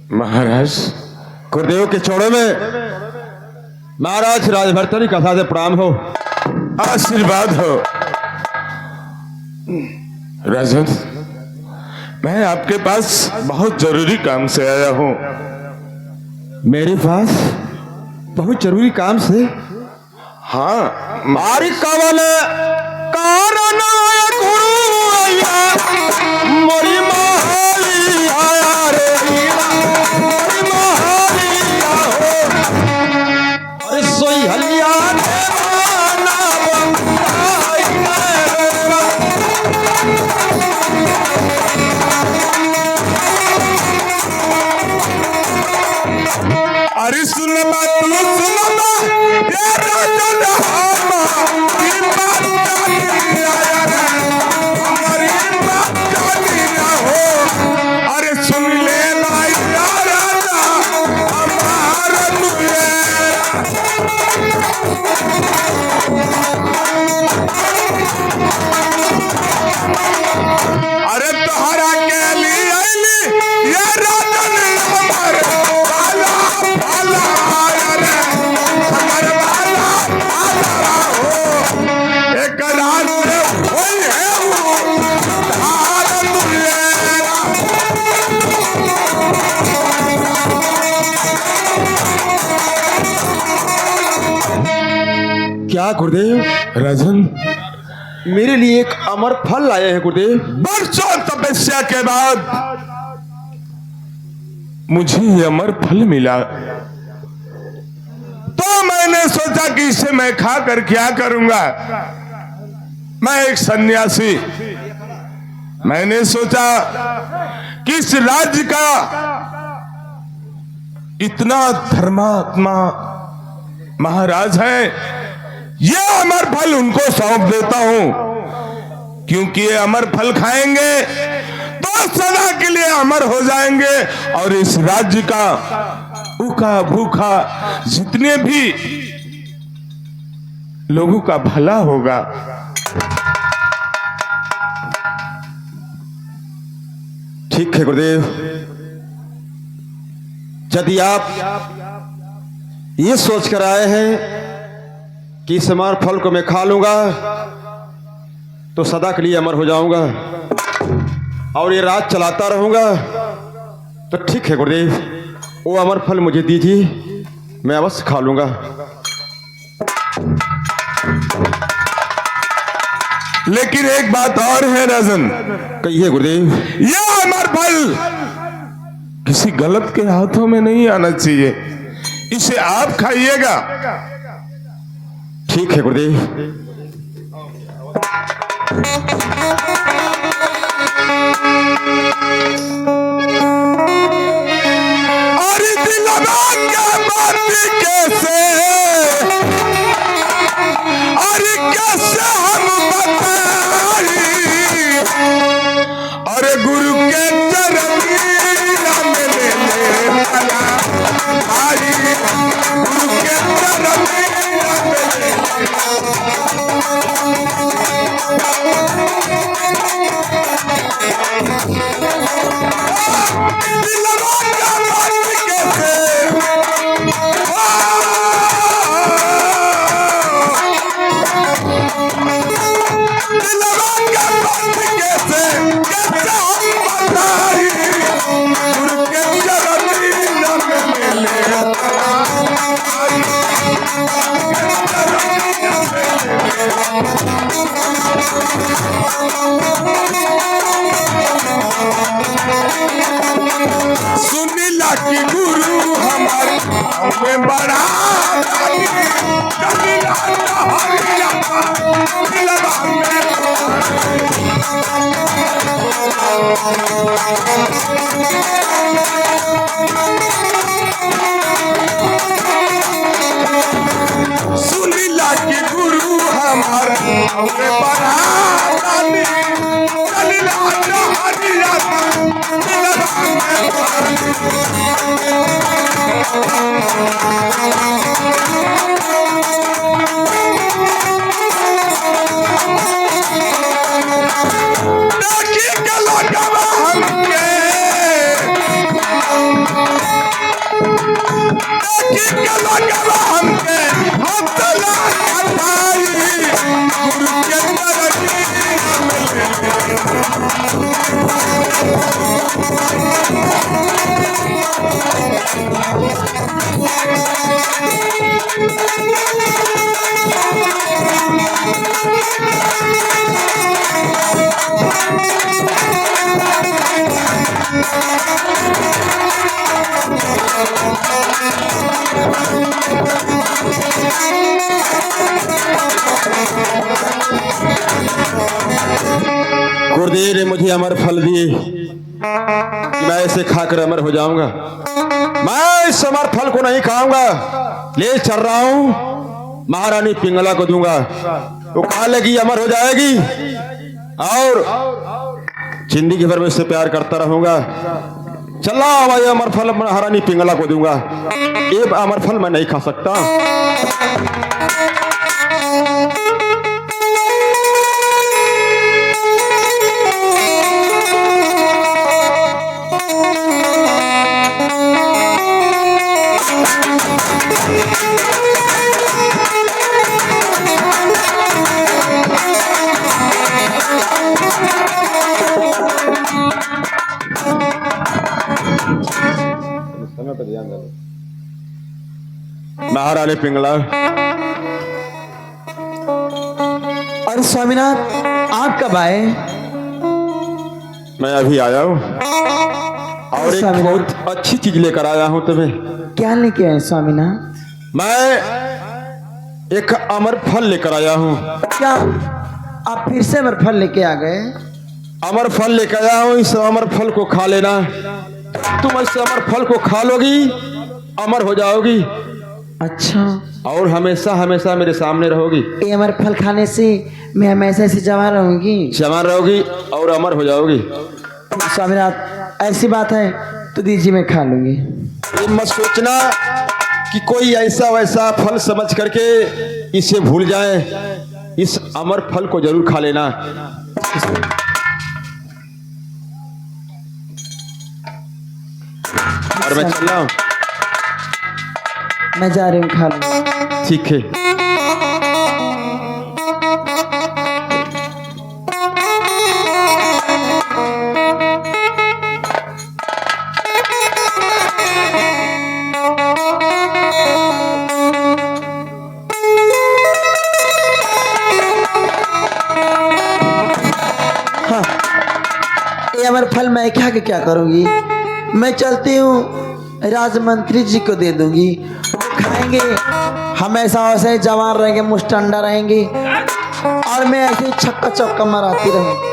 महाराज गुरुदेव के चौड़े में महाराज राजभर्तनी कथा से प्रणाम हो। आशीर्वाद हो। राजन, मैं आपके पास बहुत जरूरी काम से आया हूँ। मेरे पास बहुत जरूरी काम से? हाँ, मारी कवल कारण मोरी महाली आया रे, मोरी महाली आहो, अरे सोई हलिया अरे सुन बात, ये राजन अरे सुन ले राजा हमारा अरे तोहरा के लिए ये राजन हमारे वाला वाला रे, हमारे वाला वाला हो। एक रात होई है वो भारत क्या गुरुदेव? राजन, मेरे लिए एक अमर फल लाए हैं गुरुदेव। बरसों तपस्या के बाद मुझे ये अमर फल मिला, तो मैंने सोचा कि इसे मैं खाकर क्या करूंगा। मैं एक सन्यासी, मैंने सोचा कि इस राज्य का इतना धर्मात्मा महाराज है, ये अमर फल उनको सौंप देता हूं, क्योंकि ये अमर फल खाएंगे तो सदा के लिए अमर हो जाएंगे और इस राज्य का भूखा भूखा जितने भी लोगों का भला होगा। ठीक है गुरुदेव, यदि आप ये सोच कर आए हैं कि इस अमर फल को मैं खा लूंगा तो सदा के लिए अमर हो जाऊंगा और ये राज चलाता रहूंगा, तो ठीक है गुरुदेव, वो अमर फल मुझे दीजिए, मैं अवश्य खा लूंगा। लेकिन एक बात और है राजन। कहिए गुरुदेव। यह अमर फल किसी गलत के हाथों में नहीं आना चाहिए, इसे आप खाइएगा। ठीक है गुरुदेव। अरे दिलवा के बाती कैसे, अरे कैसे हम बताई, अरे गुरु के चरणीला में ले भला भाई, गुरु के चरणीला में ले दिलवा के बाती कैसे, दिलवा के बाती कैसे कैसे हम बताई, गुरु के चरणीला में ले सुनीला की गुरु हमारे हमें बड़ा कबीला हरिया दिलवा सुनीला की गुरु हमारे हमें बड़ा कबीला हरिया देखी के लगवा हमके कि गला गला हमके हौसला अठाई गुरु के तरनी गुरुदेव ने मुझे अमर फल दिए कि मैं इसे खाकर अमर हो जाऊंगा। मैं इस अमर फल को नहीं खाऊंगा, ले चल रहा हूं, महारानी पिंगला को दूंगा, वो खा लेगी, अमर हो जाएगी और जिंदगी भर में उससे प्यार करता रहूंगा। चला भाई, अमर फल महारानी पिंगला को दूंगा, ये अमर फल मैं नहीं खा सकता। महारानी पिंगला, अरे स्वामीनाथ, आप कब आए? मैं अभी आया हूँ और एक स्वामीनाथ। बहुत अच्छी चीज लेकर आया हूँ तुम्हें। क्या लेके आए स्वामीनाथ? मैं एक अमर फल लेकर आया हूँ। क्या आप फिर से अमर फल लेके आ गए? अमर फल लेकर आया हूँ, इस अमर फल को खा लेना। तुम इस अमर फल को खा लोगी, अमर हो जाओगी अच्छा, और हमेशा हमेशा मेरे सामने रहोगी। ये अमर फल खाने से मैं हमेशा ऐसे जवान रहूंगी? जवान रहोगी और अमर हो जाओगी। स्वामीनाथ, ऐसी बात है तो दीजिए, मैं खा लूंगी। ये मत सोचना कि कोई ऐसा वैसा फल समझ करके इसे भूल जाए, इस अमर फल को जरूर खा लेना। और मैं चल रहा हूँ। मैं जा रही हूँ, खा लूंगी। ठीक है। ये अमर फल मैं खा के क्या करूंगी? मैं चलती हूँ, राजमंत्री जी को दे दूंगी, वो खाएंगे, हमेशा वैसे ही जवान रहेंगे, मुस्टंडा रहेंगे, और मैं ऐसे ही छक्का चौका मराती रहूंगी।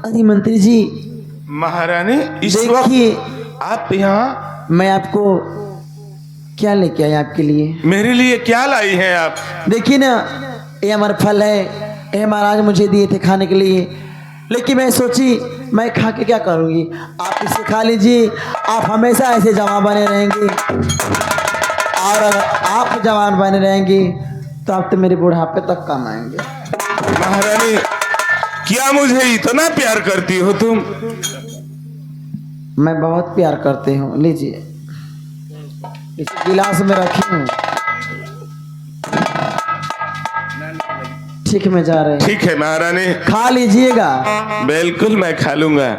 अरे मंत्री जी, महारानी, इस देखिए वक्त आप यहाँ मैं आपको क्या लेके आया आपके लिए। मेरे लिए क्या लाई हैं आप? देखिए ना, ये अमर फल है, ये महाराज मुझे दिए थे खाने के लिए, लेकिन मैं सोची मैं खा के क्या करूँगी। आप इसे खा लीजिए, आप हमेशा ऐसे जवान बने रहेंगे, और अगर आप जवान बने रहेंगे तो आप तो मेरे बुढ़ापे तक काम आएंगे। महारानी, क्या मुझे इतना प्यार करती हो तुम? मैं बहुत प्यार करती हूँ, लीजिए, इस गिलास में रखी हूँ। ठीक है, मैं जा रही हूँ। ठीक है महारानी, खा लीजिएगा। बिल्कुल मैं खा लूंगा।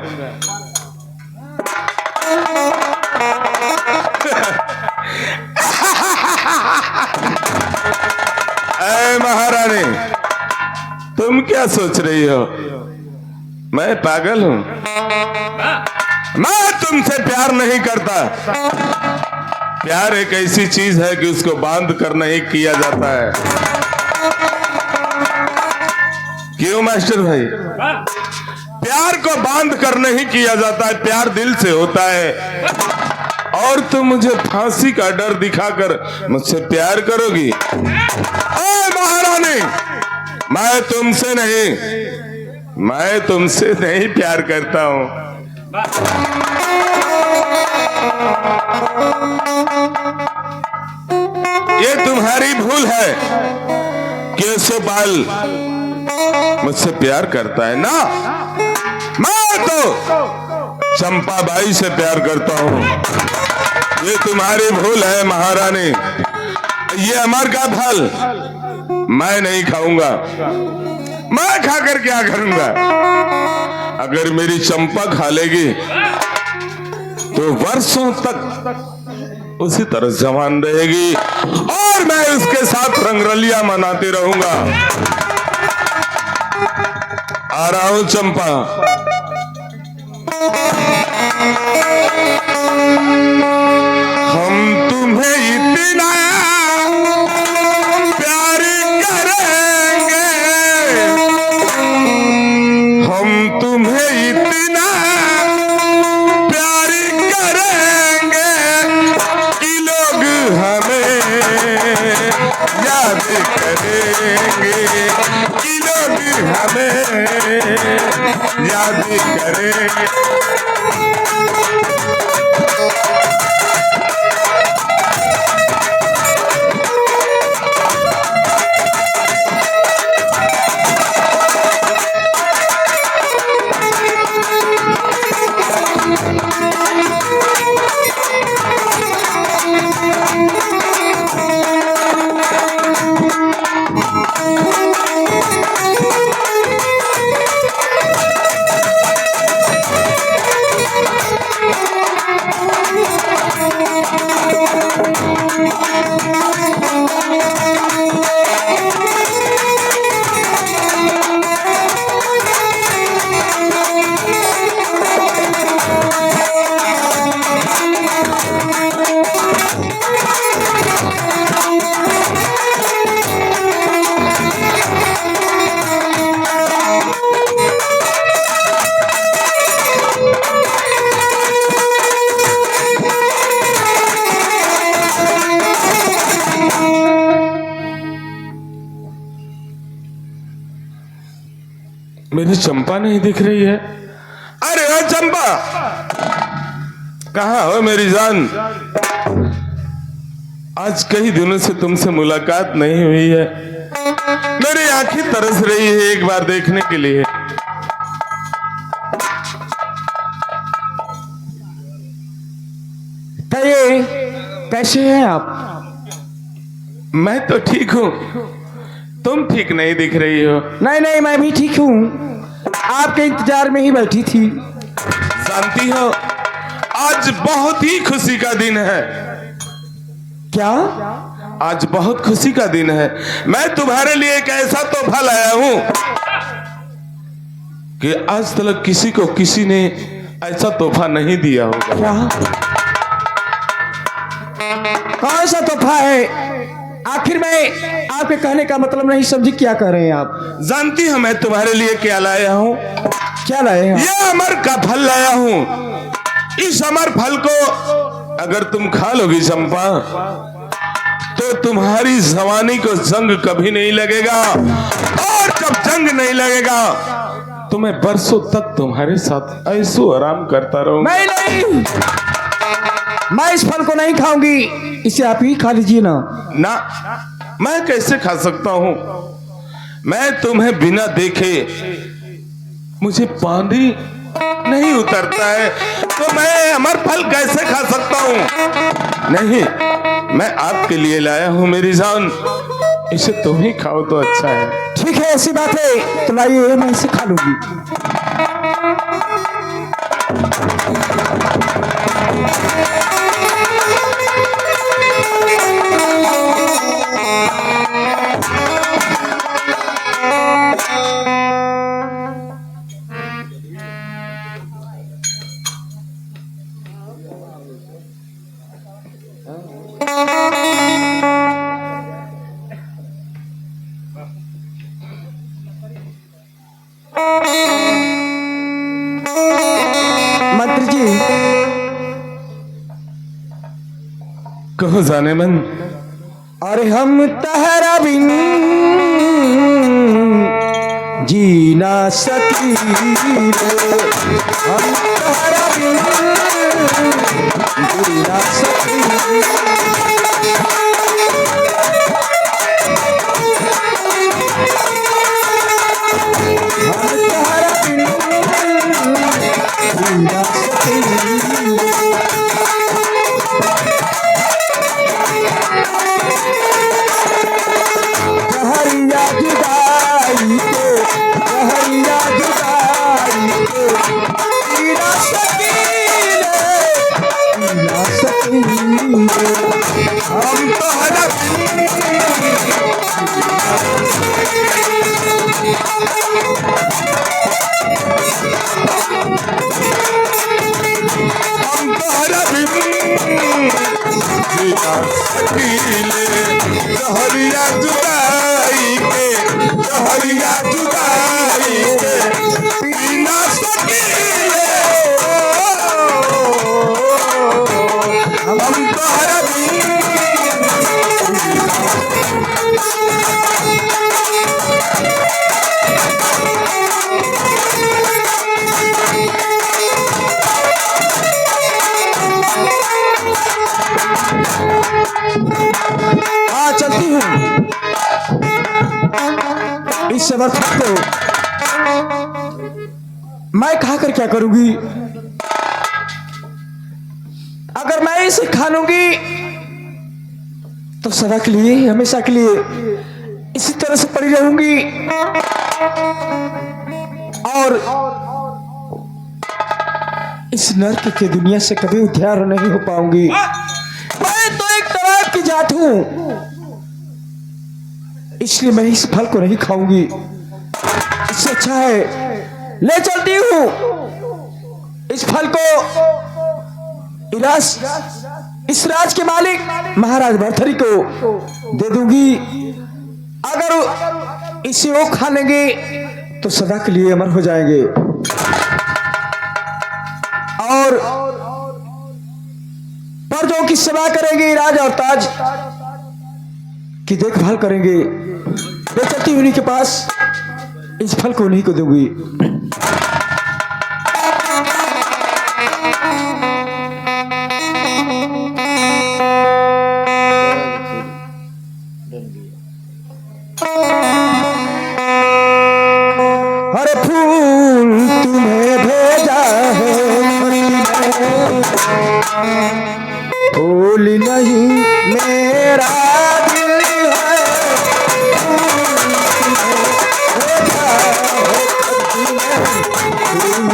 ऐ महारानी, तुम क्या सोच रही हो? मैं पागल हूं? मैं तुमसे प्यार नहीं करता। प्यार एक ऐसी चीज है कि उसको बांध कर नहीं किया जाता है। क्यों मास्टर भाई? प्यार को बांध कर नहीं किया जाता है, प्यार दिल से होता है। और तुम मुझे फांसी का डर दिखाकर मुझसे प्यार करोगी? ओए महारानी, मैं तुमसे नहीं प्यार करता हूं। ये तुम्हारी भूल है कि शिवपाल मुझसे प्यार करता है ना। मैं तो चंपाबाई से प्यार करता हूं। ये तुम्हारी भूल है महारानी। ये अमर का फल मैं नहीं खाऊंगा। मैं खाकर क्या करूंगा? अगर मेरी चंपा खा लेगी तो वर्षों तक उसी तरह जवान रहेगी और मैं उसके साथ रंगरलिया मनाते रहूंगा। आ रहा हूं चंपा। हम तुम्हें इतना प्यार करेंगे, हम तुम्हें इतना प्यार करेंगे कि लोग हमें याद करेंगे, कि लोग हमें याद करेंगे। मेरी चंपा नहीं दिख रही है। अरे ओ चंपा, कहाँ हो मेरी जान? आज कई दिनों से तुमसे मुलाकात नहीं हुई है। मेरी आंखें तरस रही है एक बार देखने के लिए। ये कैसे हैं आप? मैं तो ठीक हूँ, तुम ठीक नहीं दिख रही हो। नहीं नहीं, मैं भी ठीक हूँ, आपके इंतजार में ही बैठी थी। जानती हो, आज बहुत ही खुशी का दिन है। क्या? आज बहुत खुशी का दिन है। मैं तुम्हारे लिए एक ऐसा तोहफा लाया हूं कि आज तक किसी को किसी ने ऐसा तोहफा नहीं दिया होगा। क्या? कौन सा तोहफा है? आखिर में आपके कहने का मतलब नहीं समझी, क्या कह रहे हैं आप? जानती हो मैं तुम्हारे लिए क्या लाया हूं? क्या लाए हैं? ये अमर का फल लाया हूं। इस अमर फल को अगर तुम खा लोगी चंपा, तो तुम्हारी जवानी को जंग कभी नहीं लगेगा, और जब जंग नहीं लगेगा तो मैं बरसों तक तुम्हारे साथ ऐसो आराम करता रहूंगा। नहीं, मैं इस फल को नहीं खाऊंगी, इसे आप ही खा लीजिए ना। ना, मैं कैसे खा सकता हूं? मैं तुम्हें बिना देखे, मुझे पानी नहीं उतरता है, तो मैं अमर फल कैसे खा सकता हूं? नहीं, मैं आपके लिए लाया हूं मेरी जान, इसे तुम ही खाओ तो अच्छा है। ठीक है, ऐसी बात है तो लाइए, मैं इसे खा लूंगी। जी। कहो जाने मन। अरे हम तहरा बिन जी ना सकी रे, हम तहरा बिन जी ना सकी। हम तहरा बिन जी ना सकी। जहरिया जुदाई के, जहरिया जुदाई के पीना सकीले, पीना सकीले। हम तो हरफ हम तो हरफ सकीले, जहरिया जुदाई के, जहरिया जुदाई के पीना सकीले। हम तो हरफ हाँ चलती हूँ इस समर्थक को मैं खाकर क्या करूंगी? अगर मैं इसे खा लूंगी तो सदा के लिए, हमेशा के लिए इसी तरह से पड़ी रहूंगी और इस नर्क की दुनिया से कभी उद्धार नहीं हो पाऊंगी। मैं तो एक तराब की जात हूं, इसलिए मैं इस फल को नहीं खाऊंगी। इससे अच्छा है ले चलती हूं इस फल को इस राज के मालिक महाराज भरथरी को दे दूंगी। अगर इसे वो खा लेंगे तो सदा के लिए अमर हो जाएंगे और पर्दों की सेवा करेंगे, राज और ताज की देखभाल करेंगे। ले चलती उन्हीं के पास इस फल को उन्हीं को दूंगी। हरे फूल तुम्हें भेजा है, फूल नहीं मेरा दिल है, फूल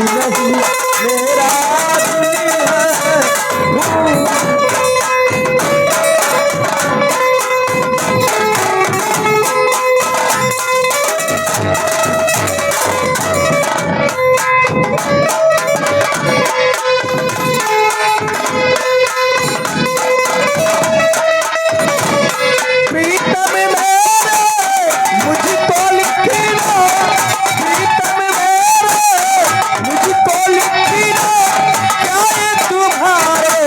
नहीं मेरा दिल है। प्रीतम मेरे मुझको लिखना, प्रीतम मेरे मुझको लिखना, क्या ये तुम्हारे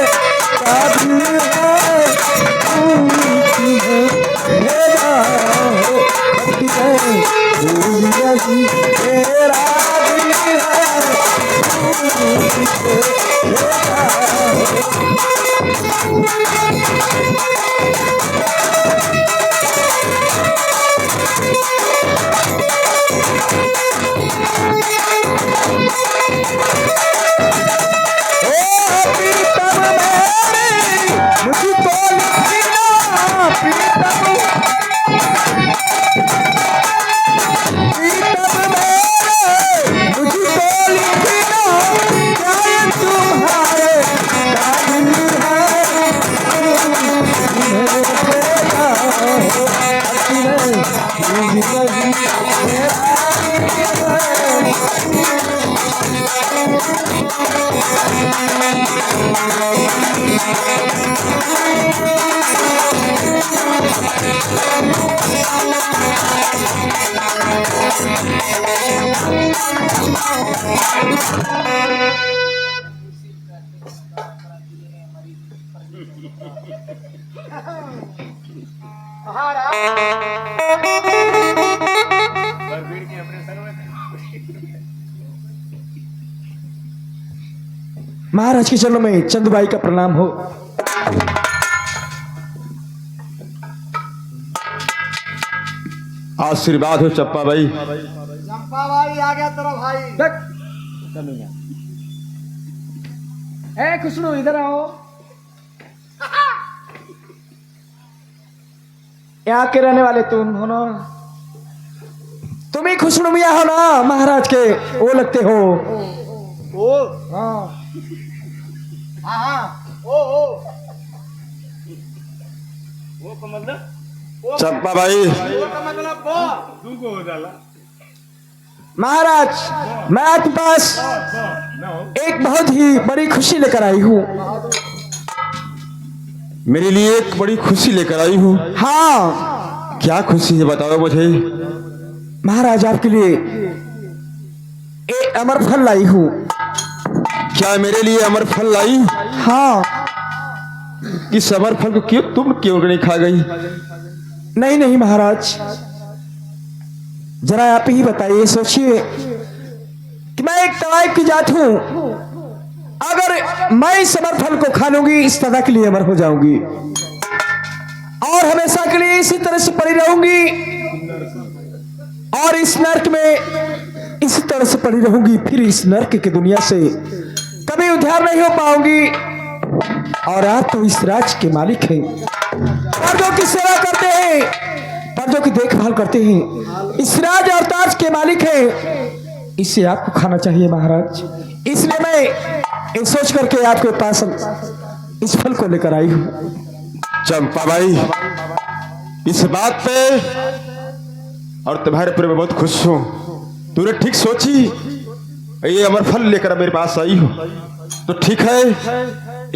काबिल है? तुम्हें भेजा है खत में, फूल नहीं मेरा दिल है, भेजा है। प्रीतम मेरे मुझको लिखना, प्रीतम मेरे मुझको लिखना, क्या ये तुम्हारे काबिल है? तुम्हें भेजा है खत में, फूल नहीं मेरा दिल है। महाराज के चरणों में चंदुबाई का प्रणाम हो। आशीर्वाद हो चंपा भाई। चंपा भाई आ गया तेरा भाई। ए खुशनू इधर आओ। यहाँ के रहने वाले तुम हो ना? तुम ही खुशनू मियाँ हो ना महाराज के? वो लगते हो। ओ हाँ हाँ ओ चंपा भाई का मतलब वो महाराज, मैं आपके पास एक बहुत ही बड़ी खुशी लेकर आई हूँ। मेरे लिए एक बड़ी खुशी लेकर आई हूँ। हाँ क्या खुशी है बताओ मुझे। महाराज, आपके लिए एक अमर फल लाई हूँ। क्या मेरे लिए अमर फल लाई? हाँ। इस अमर फल को तुम क्यों नहीं खा गई? नहीं नहीं महाराज, जरा आप ही बताइए। सोचिए कि मैं एक तवाइफ की जात हूं, अगर मैं इस अमर फल को खा लूंगी इस सदा के लिए अमर हो जाऊंगी और हमेशा के लिए इसी तरह से पड़ी रहूंगी और इस नर्क में इसी तरह से पड़ी रहूंगी। फिर इस नर्क की दुनिया से कभी उद्धार नहीं हो पाऊंगी। और आप तो इस राज के मालिक हैं, पर्दों की सेवा करते हैं, पर्दों की देखभाल करते हैं, इस राज और ताज के मालिक हैं। इसे आपको खाना चाहिए महाराज। इसलिए मैं ये सोच करके आपके पास इस फल को लेकर आई हूँ। चंपा भाई, इस बात पे और तुम्हारे पर मैं बहुत खुश हूँ। तूने ठीक सोची, ये अमर फल लेकर मेरे पास आई हो तो ठीक है,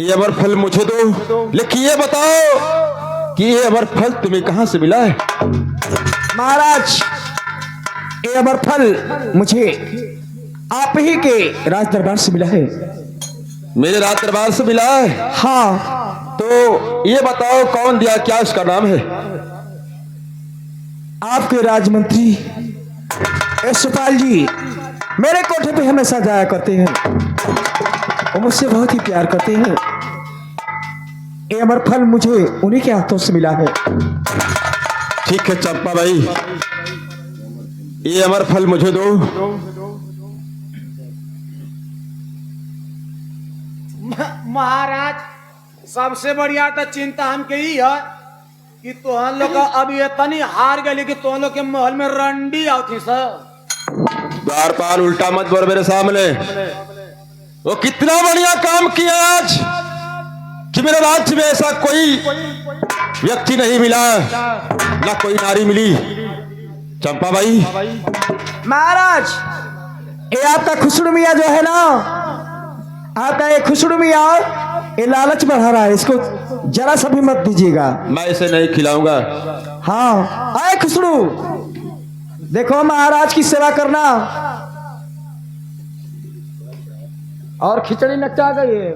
ये अमर फल मुझे दो। लेकिन ये बताओ कि ये अमर फल तुम्हें कहां से मिला है? महाराज, ये अमर फल मुझे आप ही के राज दरबार से मिला है। मेरे राज दरबार से मिला है? हाँ। तो ये बताओ कौन दिया, क्या उसका नाम है? आपके राजमंत्री यशपाल जी मेरे कोठे पे हमेशा जाया करते हैं, वो मुझसे बहुत ही प्यार करते हैं। ये अमर फल मुझे उन्हीं के हाथों से मिला है। ठीक है चंपा भाई, ये अमर फल मुझे दो। महाराज, सबसे बढ़िया तो चिंता हमके ही है कि तोहन लोग अब ये तनी हार गए कि तोहन लोग के महल में रंडी आती सर। द्वारपाल उल्टा मत बोल मेरे सामने। वो कितना बढ़िया काम किया आज कि मेरे राज्य में ऐसा कोई व्यक्ति नहीं मिला, ना कोई नारी मिली। चंपा भाई, महाराज, ये आपका खुसड़ू मियाँ जो है ना, आपका ये खुसड़ू मियाँ ये लालच बढ़ा रहा है, इसको जरा सा भी मत दीजिएगा। मैं इसे नहीं खिलाऊंगा। हाँ आए खुसड़ू, देखो महाराज की सेवा करना। और खिचड़ी नचा गई है।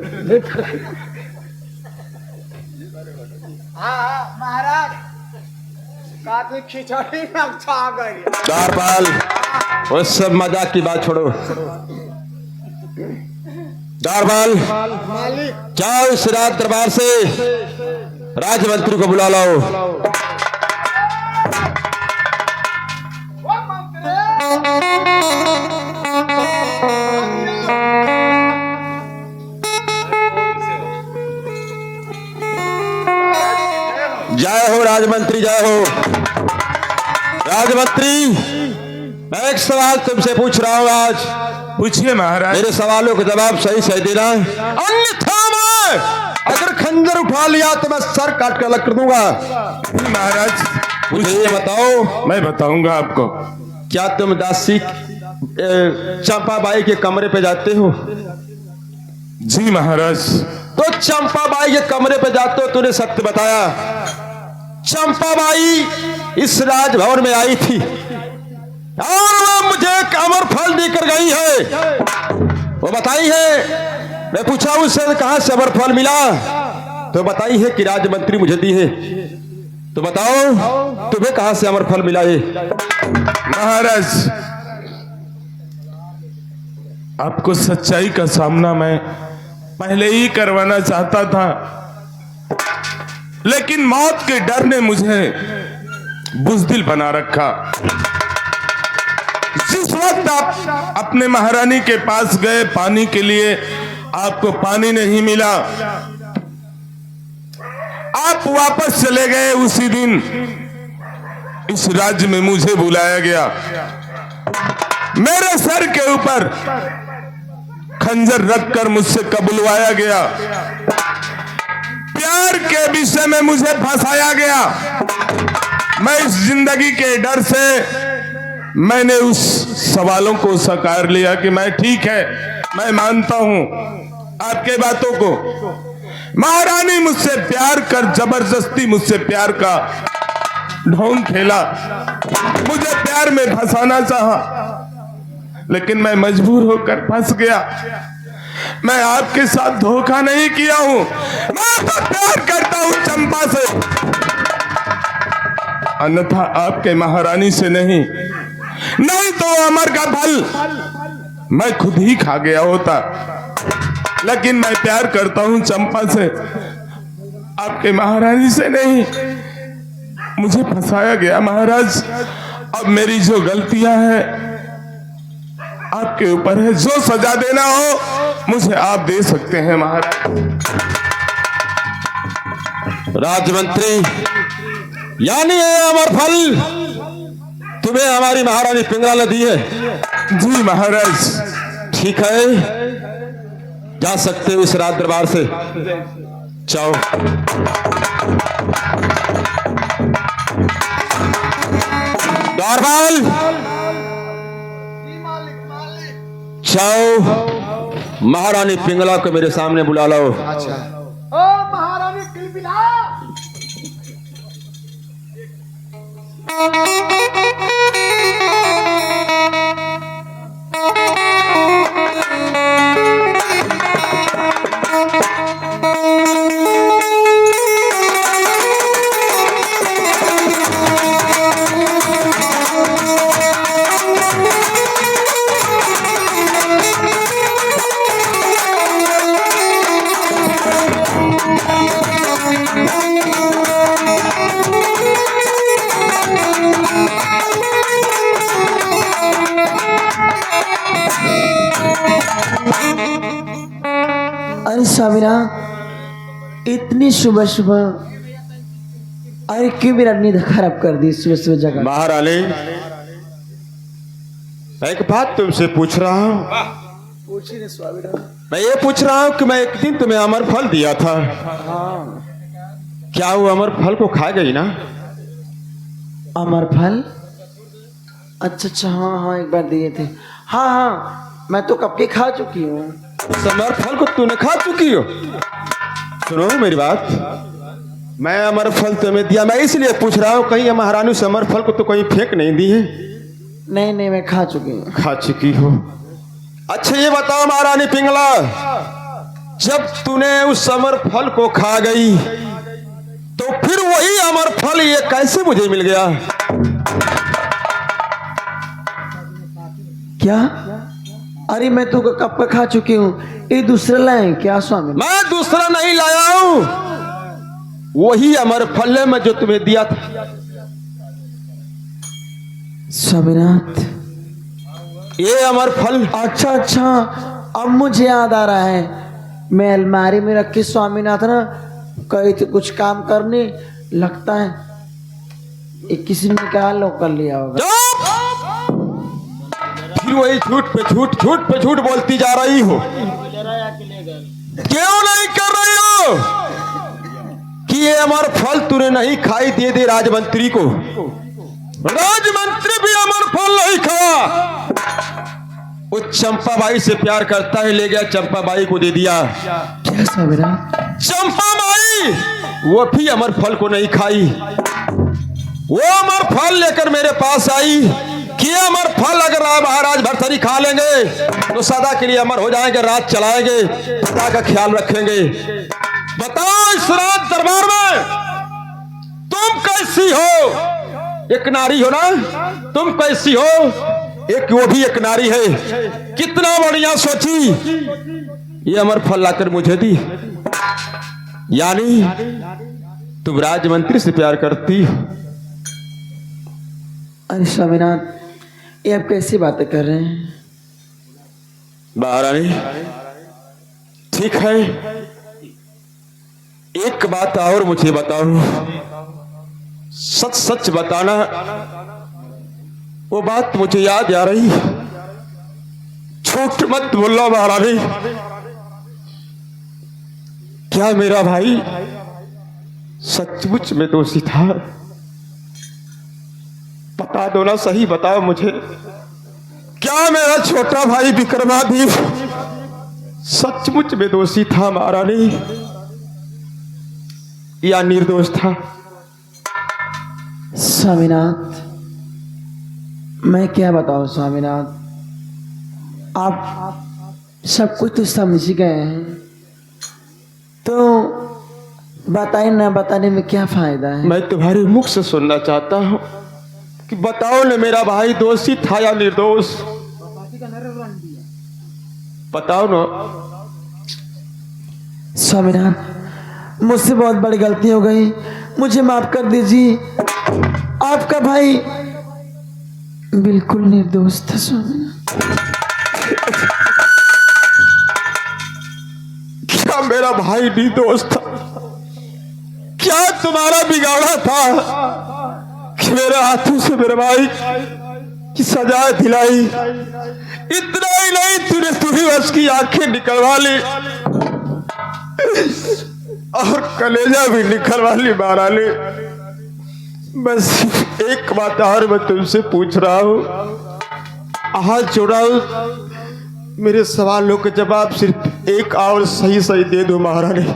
हाँ महाराज, काफी खिचड़ी नचा गई। द्वारपाल, वो सब मजाक की बात छोड़ो। द्वारपाल, मालिक, जाओ इस राज दरबार से राजमंत्री को बुला लाओ। जय हो राजमंत्री, जय हो। राजमंत्री, मैं एक सवाल तुमसे पूछ रहा हूं आज। पूछिए महाराज। मेरे सवालों का जवाब सही सही देना है, अन्यथा मैं अगर खंजर उठा लिया तो मैं सर काट कर अलग कर दूंगा। महाराज मुझे ये बताओ। मैं बताऊंगा आपको। क्या तुम दासी चंपाबाई के कमरे पे जाते हो? जी महाराज। तो चंपाबाई के कमरे पे जाते हो, तूने सत्य बताया। चंपाबाई इस राजभवन में आई थी और वो मुझे एक अमर फल देकर गई है, वो बताई है। मैं पूछा उससे कहां से अमर फल मिला, तो बताई है कि राजमंत्री मुझे दी है। तो बताओ तुम्हें कहां से अमर फल मिला ये? महाराज, आपको सच्चाई का सामना मैं पहले ही करवाना चाहता था, लेकिन मौत के डर ने मुझे बुज़दिल बना रखा। जिस वक्त आप अपने महारानी के पास गए पानी के लिए, आपको पानी नहीं मिला, आप वापस चले गए। उसी दिन इस राज्य में मुझे बुलाया गया, मेरे सर के ऊपर खंजर रखकर मुझसे कबुलवाया गया, प्यार के विषय में मुझे फंसाया गया। मैं इस जिंदगी के डर से मैंने उस सवालों को साकार लिया कि मैं ठीक है, मैं मानता हूं आपके बातों को। महारानी मुझसे प्यार कर जबरदस्ती मुझसे प्यार का ढोंग खेला, मुझे प्यार में फंसाना चाहा, लेकिन मैं मजबूर होकर फंस गया। मैं आपके साथ धोखा नहीं किया हूं, मैं तो प्यार करता हूं चंपा से, अन्यथा आपके महारानी से नहीं तो अमर का फल मैं खुद ही खा गया होता। लेकिन मैं प्यार करता हूं चंपा से, आपके महारानी से नहीं। मुझे फंसाया गया महाराज, अब मेरी जो गलतियां हैं आपके ऊपर है, जो सजा देना हो मुझे आप दे सकते हैं महाराज। राजमंत्री, यानी ये अमर फल तुम्हें हमारी महारानी पिंगला ने दी है? जी महाराज। ठीक है, जा सकते हो इस राज दरबार से, जाओ। द्वारपाल, जाओ महारानी पिंगला को मेरे सामने बुला लो। ओ महारानी किलबिला, अरे स्वामीना, इतनी सुबह सुबह, अरे क्यों मेरा नींद खराब कर दी सुबह सुबह जगह? महारानी, एक बात तुमसे पूछ रहा हूं। पूछिए स्वामीना। मैं ये पूछ रहा हूं कि मैं एक दिन तुम्हें अमर फल दिया था, क्या वो अमर फल को खा गई ना? अमर फल? अच्छा अच्छा, हाँ हाँ, एक बार दिए थे। हाँ हाँ, मैं तो कब के खा चुकी हूँ। अमर फल को तूने खा चुकी हो? सुनो मेरी बात, मैं अमर फल तुम्हें दिया, मैं इसलिए पूछ रहा हूँ कहीं महारानी उस अमर फल को तो कहीं फेंक नहीं दी है? नहीं नहीं, मैं खा चुकी हूँ। खा चुकी हो? अच्छा ये बताओ महारानी पिंगला, जब तूने उस अमर फल को खा गई तो फिर वही अमर फल ये कैसे मुझे मिल गया? क्या? अरे मैं तो कब का खा चुकी हूँ, ये दूसरा लाए क्या स्वामी? मैं दूसरा नहीं लाया हूं, वही अमर फल है मैं जो तुम्हें दिया था। स्वामीनाथ, ये अमर फल? अच्छा अच्छा, अब मुझे याद आ रहा है, मैं अलमारी में रख के स्वामीनाथ ना कहीं तो कुछ काम करने लगता है, एक किसी ने निकाल लो कर लिया होगा। फिर वही झूठ पे झूठ बोलती जा रही हो, क्यों नहीं कर रही हो कि ये अमर फल तूने नहीं खाई? दे दे राजमंत्री को, राजमंत्री भी अमर फल नहीं खाया। वो चंपाबाई से प्यार करता है, ले गया चंपाबाई को दे दिया। क्या सबरा? चंपाबाई वो भी अमर फल को नहीं खाई, वो अमर फल लेकर मेरे पास आई कि अमर फल अगर महाराज भरथरी खा लेंगे तो सदा के लिए अमर हो जाएंगे, रात चलाएंगे, पिता का ख्याल रखेंगे। बताओ इस रात दरबार में तो तुम कैसी हो? एक नारी हो ना, तुम कैसी हो? एक वो भी एक नारी है। कितना बढ़िया सोची, ये अमर फल लाकर मुझे दी। यानी तुम राजमंत्री से प्यार करती हो। अरे स्वामीनाथ, ये आप कैसी बातें कर रहे हैं? महारानी ठीक है, एक बात और मुझे बताओ, सच सच बताना। वो बात मुझे याद आ रही, झूठ मत बोलो महारानी। क्या मेरा भाई सचमुच में दोषी था? बता दो ना, सही बताओ मुझे। क्या मेरा छोटा भाई विक्रमादित्य सचमुच में दोषी था महारानी, या निर्दोष था? स्वामीनाथ, मैं क्या बताऊं स्वामीनाथ, आप सब कुछ तो समझ ही गए हैं, तो बताए ना बताने में क्या फायदा है? मैं तुम्हारे मुख से सुनना चाहता हूं कि बताओ ना, मेरा भाई दोषी था या निर्दोष? बताओ ना। स्वामीनाथ, मुझसे बहुत बड़ी गलती हो गई, मुझे माफ कर दीजिए। आपका भाई बिल्कुल निर्दोष था स्वामीनाथ। क्या मेरा भाई निर्दोष था? क्या तुम्हारा बिगाड़ा था कि मेरे हाथों से मेरे भाई की सजा दिलाई? इतना ही नहीं, तूने तुम्ही उसकी आंखें निकलवा ली और कलेजा भी निकलवा ली महारानी। बस एक बात और मैं तुमसे पूछ रहा हूं, हाथ जोड़ा हूं, मेरे सवालों के जवाब सिर्फ एक और सही सही दे दो महारानी।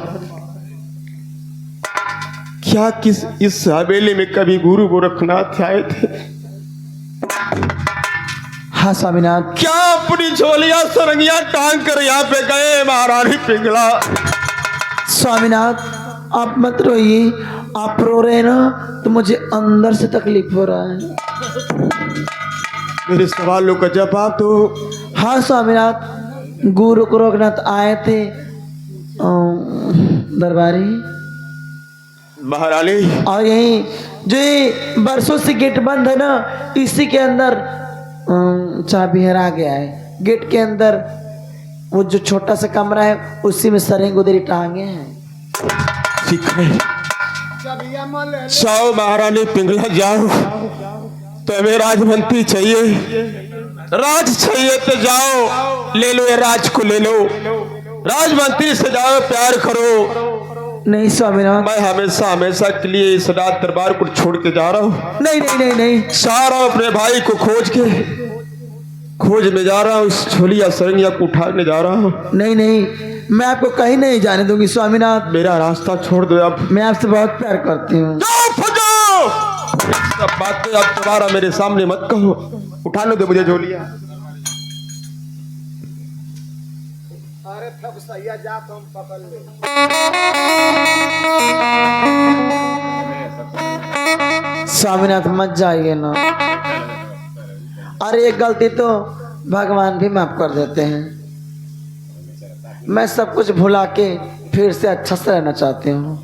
क्या किस इस हवेली में कभी गुरु गोरखनाथ आए थे? हाँ स्वामीनाथ। क्या अपनी झोलियां सरंगियां टांग कर यहाँ पे गए महारानी पिंगला? स्वामीनाथ, आप मत रोइए, आप रो रहे हैं ना तो मुझे अंदर से तकलीफ हो रहा है। मेरे सवालों का जवाब दो। हाँ स्वामीनाथ, गुरु गोरखनाथ आए थे दरबारी, महारानी और यही जो ये बरसों से गेट बंद है ना, इसी के अंदर चाबी हरा गया है। गेट के अंदर वो जो छोटा सा कमरा है, उसी में सरेंग उधरी टांगे हैं। ठीक है, जाओ महारानी पिंगला जाओ। तुम्हें राजमंत्री चाहिए, राज चाहिए तो जाओ, ले लो ये राज को, ले लो। राजमंत्री से जाओ, प्यार करो। नहीं स्वामीनाथ, मैं हमेशा हमेशा के लिए इस राज दरबार को छोड़ के जा रहा हूँ। नहीं नहीं नहीं नहीं, सारा अपने भाई को खोज में जा रहा हूँ, उस झोलिया सरंगिया को उठाने जा रहा हूँ। नहीं नहीं, मैं आपको कहीं नहीं जाने दूंगी स्वामीनाथ। मेरा रास्ता छोड़ दो अब। मैं आपसे बहुत प्यार करती हूँ। सब बातें अब दोबारा मेरे सामने मत कहो। उठाने दो मुझे झोलिया। अरे तब सही जा, तुम पकड़ ले। स्वामीनाथ मत जाइए ना, अरे एक गलती तो भगवान भी माफ कर देते हैं। मैं सब कुछ भुला के फिर से अच्छा से रहना चाहती हूँ।